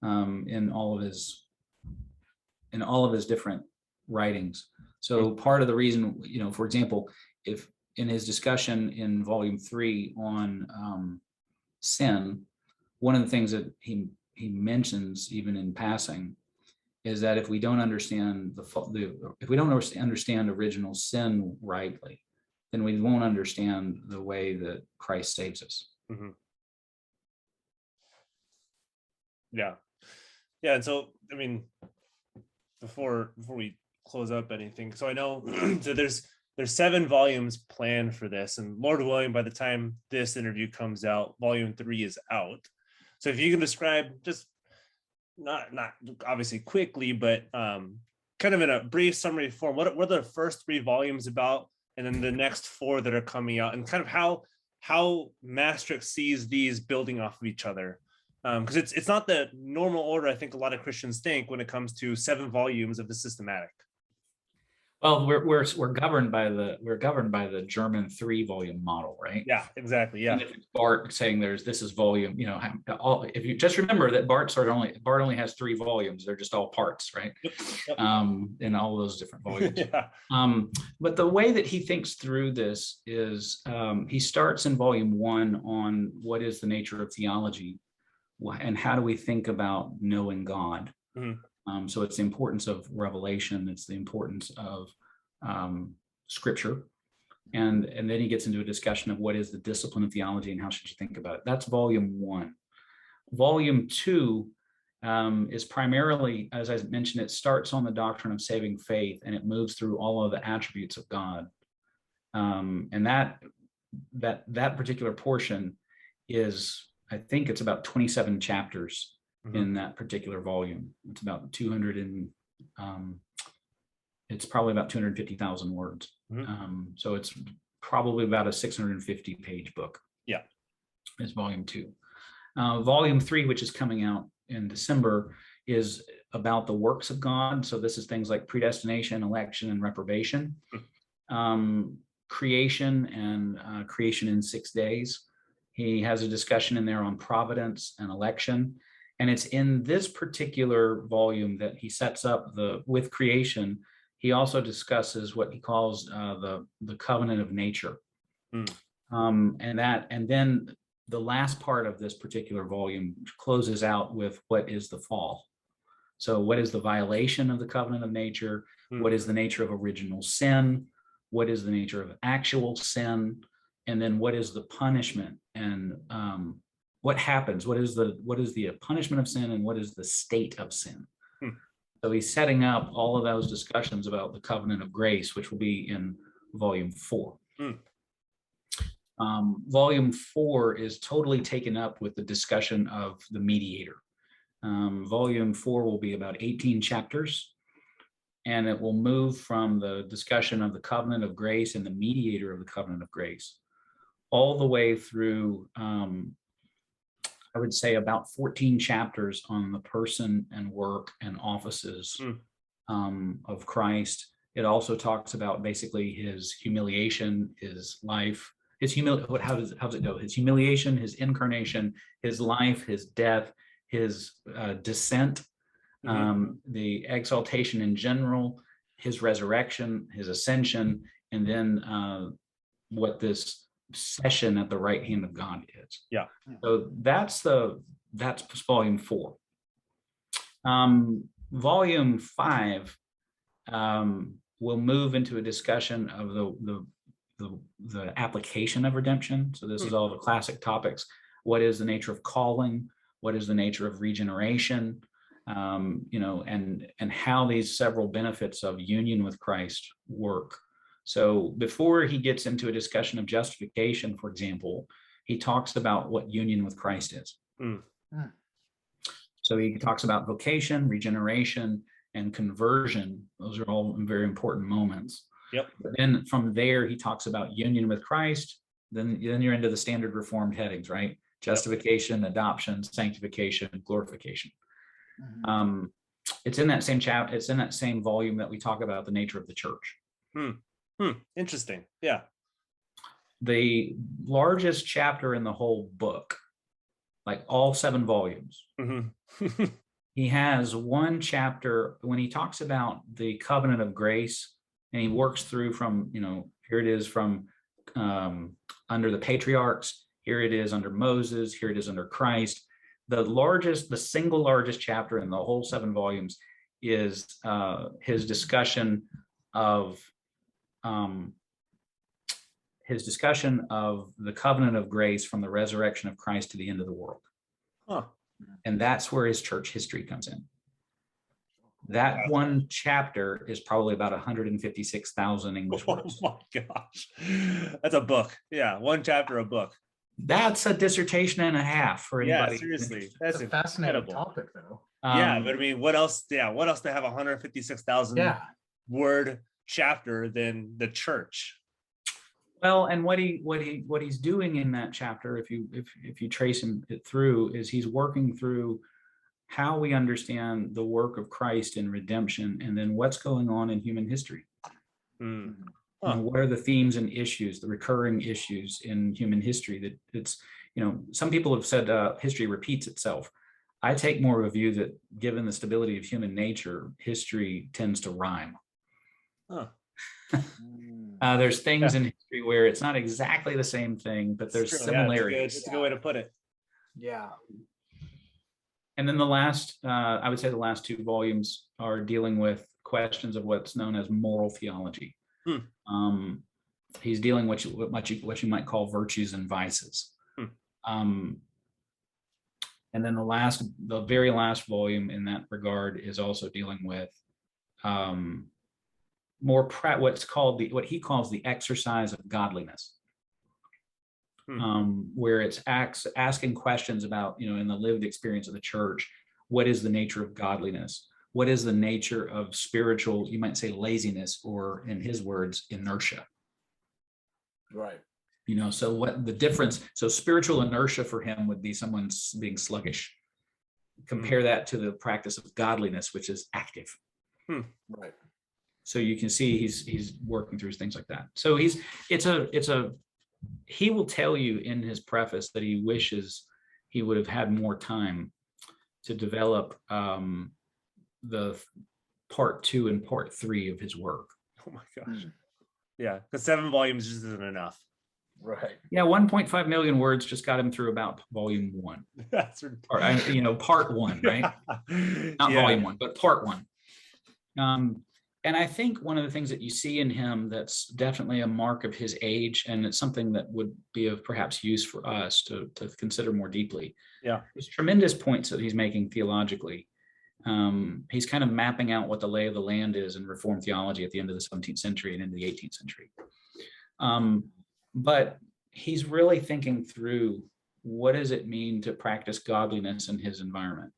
in all of his different writings. So part of the reason, for example, if in his discussion in volume 3 on sin, one of the things that he mentions even in passing is that if we don't understand understand original sin rightly, then we won't understand the way that Christ saves us. Yeah. And so, I mean, before we close up anything, so I know so there's 7 volumes planned for this, and Lord willing, by the time this interview comes out, volume 3 is out. So if you can describe, just not obviously quickly, but kind of in a brief summary form, what are the first 3 volumes about, and then the next 4 that are coming out, and kind of how Mastricht sees these building off of each other. Because it's not the normal order I think a lot of Christians think when it comes to 7 volumes of the systematic. Well, we're governed by the German 3-volume model, right? Yeah, exactly. Yeah. And if it's Barth saying this is volume, if you just remember that Barth only has 3 volumes, they're just all parts, right? Yep. In all those different volumes. Yeah. But the way that he thinks through this is he starts in volume 1 on what is the nature of theology and how do we think about knowing God. So it's the importance of revelation. It's the importance of scripture. And then he gets into a discussion of what is the discipline of theology and how should you think about it. That's volume 1. Volume 2 is primarily, as I mentioned, it starts on the doctrine of saving faith and it moves through all of the attributes of God. And that particular portion is, I think it's about 27 chapters in that particular volume. It's about 200 and it's probably about 250,000 words. So it's probably about a 650 page book. Yeah. It's volume 2. Volume 3, which is coming out in December, is about the works of God. So this is things like predestination, election, and reprobation, creation and creation in 6 days. He has a discussion in there on providence and election. And it's in this particular volume that he sets up with creation. He also discusses what he calls the covenant of nature. And then the last part of this particular volume closes out with what is the fall. So what is the violation of the covenant of nature? What is the nature of original sin? What is the nature of actual sin? And then what is the punishment and what happens? What is the punishment of sin and what is the state of sin? So he's setting up all of those discussions about the covenant of grace, which will be in volume 4. Volume 4 is totally taken up with the discussion of the mediator. Volume 4 will be about 18 chapters, and it will move from the discussion of the covenant of grace and the mediator of the covenant of grace all the way through, I would say, about 14 chapters on the person and work and offices of Christ. It also talks about basically his humiliation, his life, how does it go? His humiliation, his incarnation, his life, his death, his descent, the exaltation in general, his resurrection, his ascension, and then what this session at the right hand of God is. Yeah. So that's volume 4. Volume 5 will move into a discussion of the application of redemption. So this is all the classic topics. What is the nature of calling? What is the nature of regeneration? And how these several benefits of union with Christ work. So before he gets into a discussion of justification, for example, he talks about what union with Christ is. So he talks about vocation, regeneration, and conversion. Those are all very important moments. Yep. But then from there, he talks about union with Christ. Then you're into the standard Reformed headings, right? Justification, adoption, sanctification, glorification. It's in that same chapter. It's in that same volume that we talk about the nature of the church. Interesting. Yeah. The largest chapter in the whole book, like all 7 volumes, he has one chapter when he talks about the covenant of grace, and he works through from, here it is from under the patriarchs, here it is under Moses, here it is under Christ. The single largest chapter in the whole 7 volumes is his discussion of the covenant of grace from the resurrection of Christ to the end of the world. And that's where his church history comes in. That one chapter is probably about 156,000 English words. Oh my gosh. That's a book. Yeah. One chapter, a book. That's a dissertation and a half for anybody. Yeah, seriously. That's a fascinating incredible topic, though. Yeah, but I mean, what else? Yeah, what else to have 156,000 word chapter than the church? Well, and what he's doing in that chapter, if you trace it through, is he's working through how we understand the work of Christ in redemption, and then what's going on in human history. And what are the themes and issues, the recurring issues in human history that it's, some people have said history repeats itself. I take more of a view that given the stability of human nature, history tends to rhyme. There's things in history where it's not exactly the same thing, but there's similarities. It's a good way to put it. Yeah. And then I would say the last 2 volumes are dealing with questions of what's known as moral theology. He's dealing with what you might call virtues and vices. And then the very last volume in that regard is also dealing with what he calls the exercise of godliness, where it's asking questions about, in the lived experience of the church, what is the nature of godliness? What is the nature of spiritual, you might say, laziness, or in his words, inertia? Right. So what the difference, so spiritual inertia for him would be someone being sluggish. Compare that to the practice of godliness, which is active. Right. So you can see he's working through things like that. So he will tell you in his preface that he wishes he would have had more time to develop the part 2 and part 3 of his work. Oh my gosh. Yeah, because 7 volumes just isn't enough. Right. Yeah, 1.5 million words just got him through about volume 1. That's part 1, right? Not volume 1, but part 1. And I think one of the things that you see in him that's definitely a mark of his age, and it's something that would be of perhaps use for us to consider more deeply. Yeah. There's tremendous points that he's making theologically. He's kind of mapping out what the lay of the land is in Reformed theology at the end of the 17th century and into the 18th century. But he's really thinking through, what does it mean to practice godliness in his environment?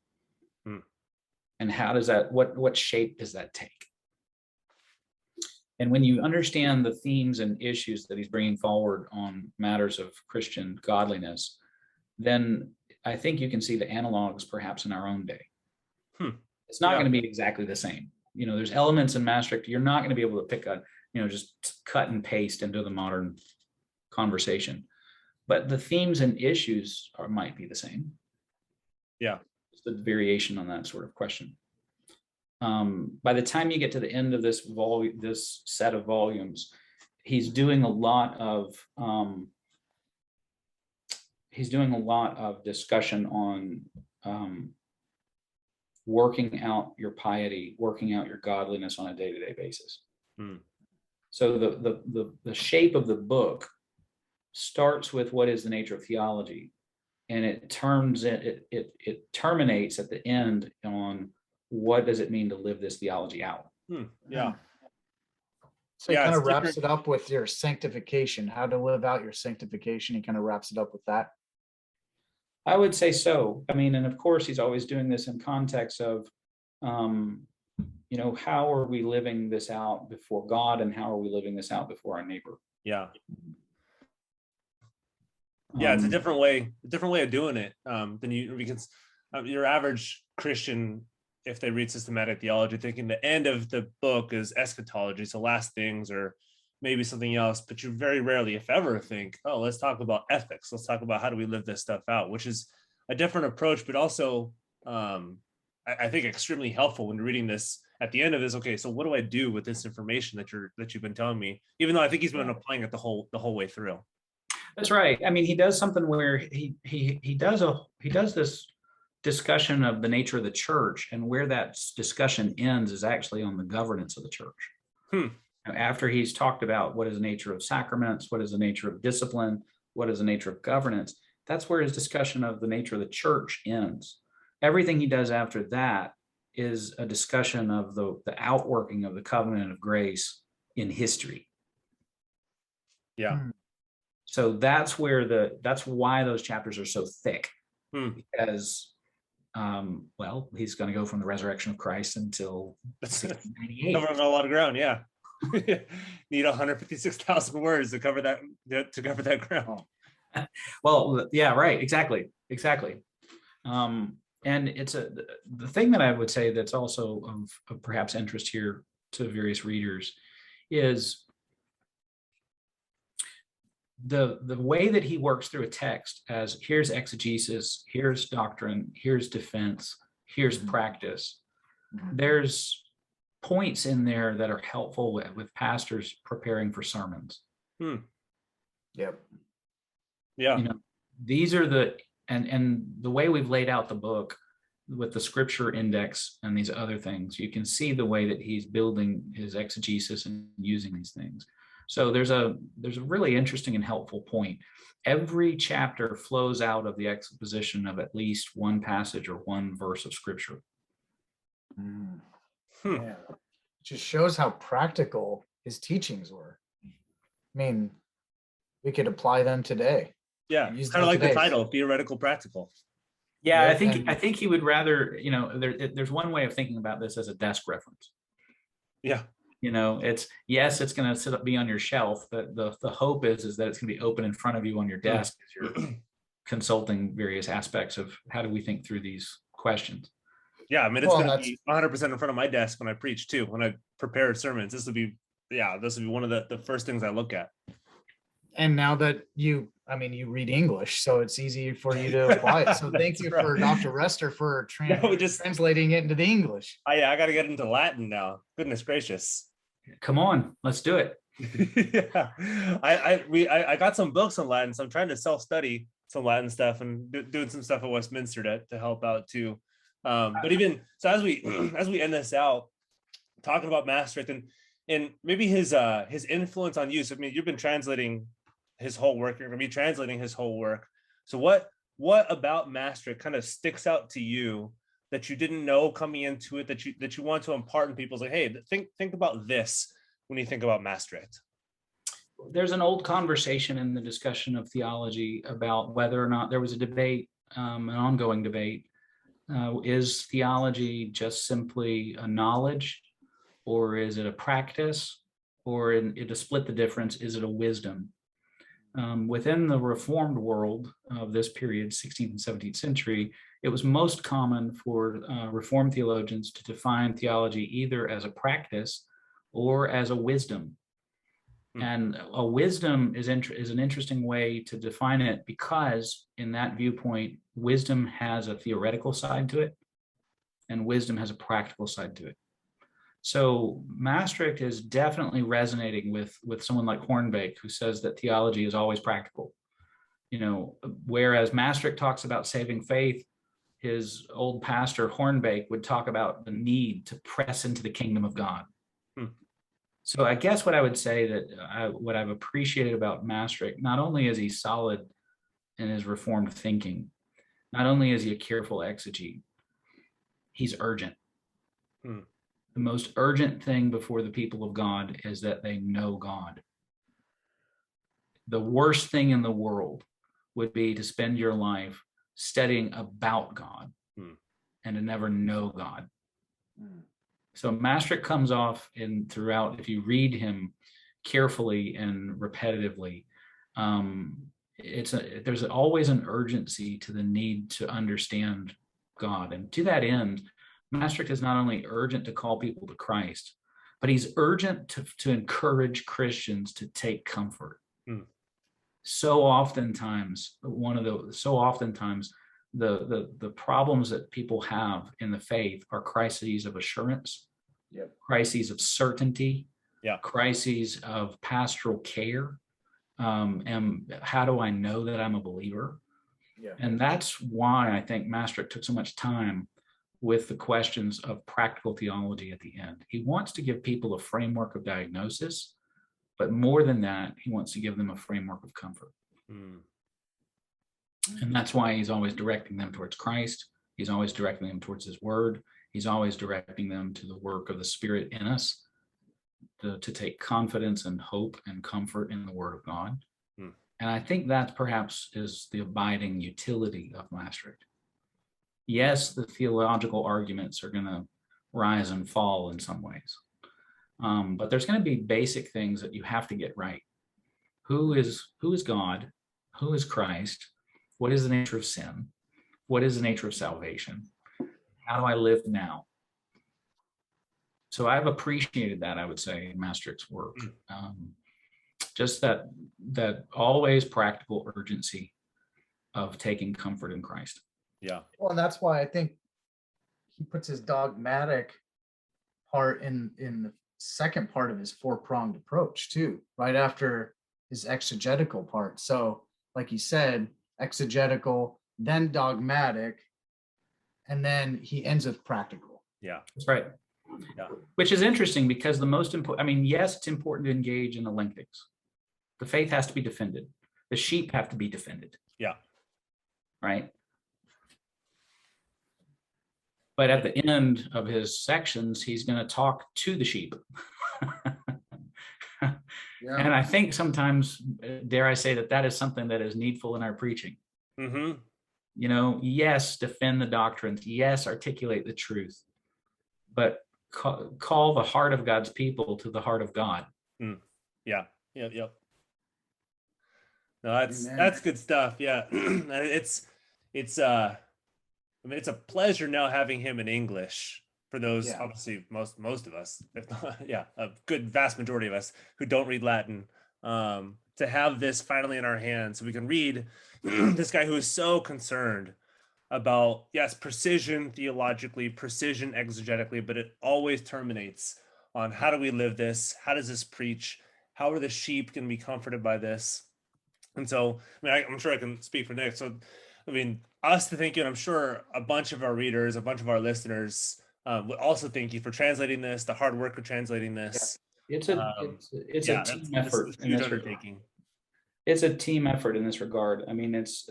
And how does that, what shape does that take? And when you understand the themes and issues that he's bringing forward on matters of Christian godliness, then I think you can see the analogs perhaps in our own day. It's not going to be exactly the same. There's elements in Mastricht you're not going to be able to pick up, just cut and paste into the modern conversation. But the themes and issues might be the same. Yeah. Just a variation on that sort of question. By the time you get to the end of this set of volumes, he's doing a lot of discussion on working out your piety, working out your godliness on a day-to-day basis. So the shape of the book starts with what is the nature of theology, and it terminates at the end on what does it mean to live this theology out. Yeah. So he kind of wraps it up with your sanctification, how to live out your sanctification. He kind of wraps it up with that. I would say so. I mean, and of course, he's always doing this in context of, how are we living this out before God, and how are we living this out before our neighbor? Yeah. Yeah, it's a different way of doing it than because your average Christian, if they read systematic theology, thinking the end of the book is eschatology, so last things or maybe something else, but you very rarely, if ever, think, oh, let's talk about ethics. Let's talk about how do we live this stuff out, which is a different approach, but also I think extremely helpful when you're reading this at the end of this. Okay, so what do I do with this information that you've been telling me? Even though I think he's been applying it the whole way through. That's right. I mean, he does something where he does this discussion of the nature of the church, and where that discussion ends is actually on the governance of the church. After he's talked about what is the nature of sacraments, what is the nature of discipline, what is the nature of governance, that's where his discussion of the nature of the church ends. Everything he does after that is a discussion of the outworking of the covenant of grace in history. Yeah. So that's why those chapters are so thick, because he's going to go from the resurrection of Christ until 1698. Covering a lot of ground, yeah. Need 156,000 words to cover that ground. Well, yeah, right, exactly. And it's the thing that I would say that's also of perhaps interest here to various readers is the way that he works through a text as here's exegesis, here's doctrine, here's defense, here's practice. There's points in there that are helpful with pastors preparing for sermons. Yep. Yeah. These are and the way we've laid out the book with the scripture index and these other things, you can see the way that he's building his exegesis and using these things. So there's a really interesting and helpful point. Every chapter flows out of the exposition of at least one passage or one verse of scripture. Yeah. It just shows how practical his teachings were. I mean, we could apply them today. Yeah, it's kind of like the title, Theoretical Practical. Yeah, I think he would rather, there's one way of thinking about this as a desk reference. Yeah. It's going to be on your shelf, but the hope is that it's going to be open in front of you on your desk as you're consulting various aspects of how do we think through these questions. Yeah, I mean, it's going to be 100% in front of my desk when I preach too. When I prepare sermons, this will be one of the first things I look at. And now that you read English, so it's easy for you to apply it. So thank you for Dr. Rester for translating it into the English. Oh yeah, I got to get into Latin now. Goodness gracious. Come on, let's do it. Yeah, I got some books on Latin, so I'm trying to self-study some Latin stuff and doing some stuff at Westminster to help out too. But even so, as we end this out, talking about Mastricht and maybe his influence on you. So I mean, you've been translating his whole work. You're going to be translating his whole work. So what about Mastricht kind of sticks out to you that you didn't know coming into it that you want to impart in people's like, hey, think about this when you think about Mastricht? There's an old conversation in the discussion of theology about whether or not there was a debate, an ongoing debate. Is theology just simply a knowledge, or is it a practice, or to split the difference, is it a wisdom? Within the Reformed world of this period, 16th and 17th century, it was most common for Reformed theologians to define theology either as a practice or as a wisdom. And a wisdom is an interesting way to define it, because in that viewpoint, wisdom has a theoretical side to it, and wisdom has a practical side to it. So Mastricht is definitely resonating with someone like Hornbeck, who says that theology is always practical. Whereas Mastricht talks about saving faith, his old pastor Hornbeck would talk about the need to press into the kingdom of God. So I guess what I would say that what I've appreciated about Mastricht, not only is he solid in his reformed thinking, not only is he a careful exegete, he's urgent. The most urgent thing before the people of God is that they know God. The worst thing in the world would be to spend your life studying about God and to never know God. So Mastricht comes off throughout, if you read him carefully and repetitively, there's always an urgency to the need to understand God. And to that end, Mastricht is not only urgent to call people to Christ, but he's urgent to encourage Christians to take comfort. So oftentimes, the problems that people have in the faith are crises of assurance, crises of certainty, crises of pastoral care. And how do I know that I'm a believer? And that's why I think Mastricht took so much time with the questions of practical theology at the end. He wants to give people a framework of diagnosis, but more than that, he wants to give them a framework of comfort. And that's why he's always directing them towards Christ. He's always directing them towards his word. He's always directing them to the work of the Spirit in us, to take confidence and hope and comfort in the word of God. And I think that perhaps is the abiding utility of Mastricht. Yes, the theological arguments are going to rise and fall in some ways. But there's going to be basic things that you have to get right. Who is God? Who is Christ? What is the nature of sin? What is the nature of salvation? How do I live now? So I've appreciated that, I would say, in Mastricht's work. Just that always practical urgency of taking comfort in Christ. Well, and that's why I think he puts his dogmatic part in the second part of his four-pronged approach too, right after his exegetical part. So like he said, exegetical, then dogmatic, and then he ends with practical. That's right. Which is interesting, because the most important, yes, it's important to engage in the linkings. The faith has to be defended. The sheep have to be defended. Right? But at the end of his sections, he's going to talk to the sheep. And I think sometimes, dare I say, that is something that is needful in our preaching. Yes, defend the doctrines. Yes, articulate the truth. But call the heart of God's people to the heart of God. No, that's good stuff. It's a pleasure now having him in English for those, obviously most of us, if not, a good vast majority of us who don't read Latin, to have this finally in our hands so we can read this guy who is so concerned about, precision theologically, precision exegetically, but it always terminates on how do we live this? How does this preach? How are the sheep going to be comforted by this? And so, I'm sure I can speak for Nick. So, us to thank you, and I'm sure a bunch of our readers, a bunch of our listeners would also thank you for translating this, the hard work of translating this. It's a team effort. It's a huge undertaking. It's a team effort in this regard. It's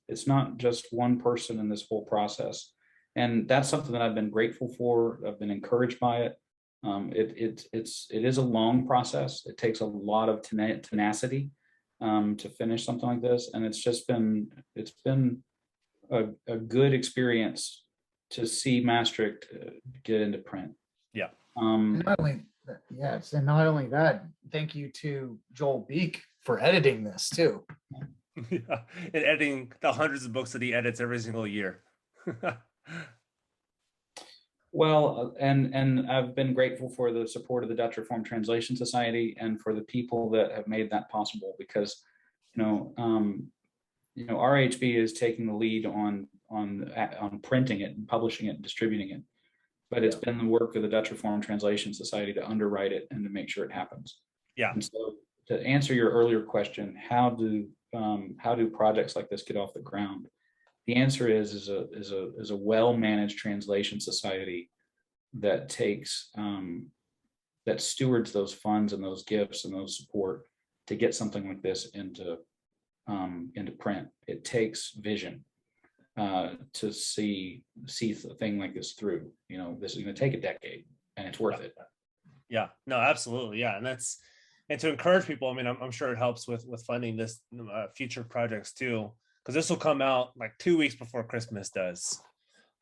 it's not just one person in this whole process, and that's something that I've been grateful for. I've been encouraged by it. It is a long process. It takes a lot of tenacity to finish something like this, and it's been a good experience to see Mastricht get into print. And not only that, thank you to Joel Beek for editing this too. And editing the hundreds of books that he edits every single year. Well, and I've been grateful for the support of the Dutch Reformed Translation Society and for the people that have made that possible, because, RHB is taking the lead on printing it and publishing it and distributing it, but it's been the work of the Dutch Reformed Translation Society to underwrite it and to make sure it happens. Yeah. And so, to answer your earlier question, how do projects like this get off the ground? The answer is a well-managed translation society that takes that stewards those funds and those gifts and those support to get something like this into print. It takes vision to see a thing like this through. This is going to take a decade, and it's worth it. Yeah, no, absolutely. Yeah. And to encourage people, I mean, I'm sure it helps with funding this future projects too, because this will come out like 2 weeks before Christmas does.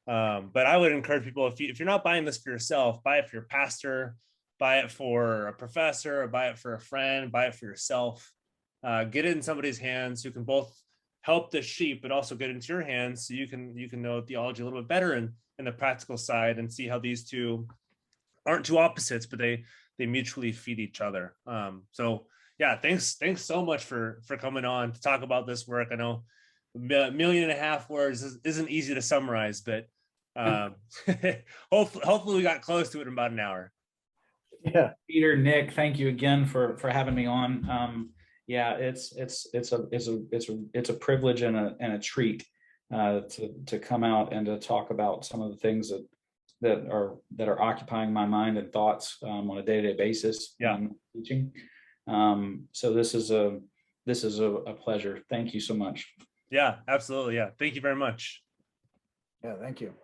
But I would encourage people, if you're not buying this for yourself, buy it for your pastor, buy it for a professor, or buy it for a friend, buy it for yourself. Get it in somebody's hands who can both help the sheep, but also get into your hands so you can know theology a little bit better in the practical side, and see how these two aren't two opposites, but they mutually feed each other. So yeah, thanks so much for coming on to talk about this work. I know 1.5 million words isn't easy to summarize, but hopefully we got close to it in about an hour. Yeah. Peter, Nick, thank you again for having me on. Yeah, it's a privilege and a treat to come out and to talk about some of the things that are occupying my mind and thoughts on a day-to-day basis. Yeah. Teaching. So this is a pleasure. Thank you so much. Yeah, absolutely. Yeah. Thank you very much. Yeah, thank you.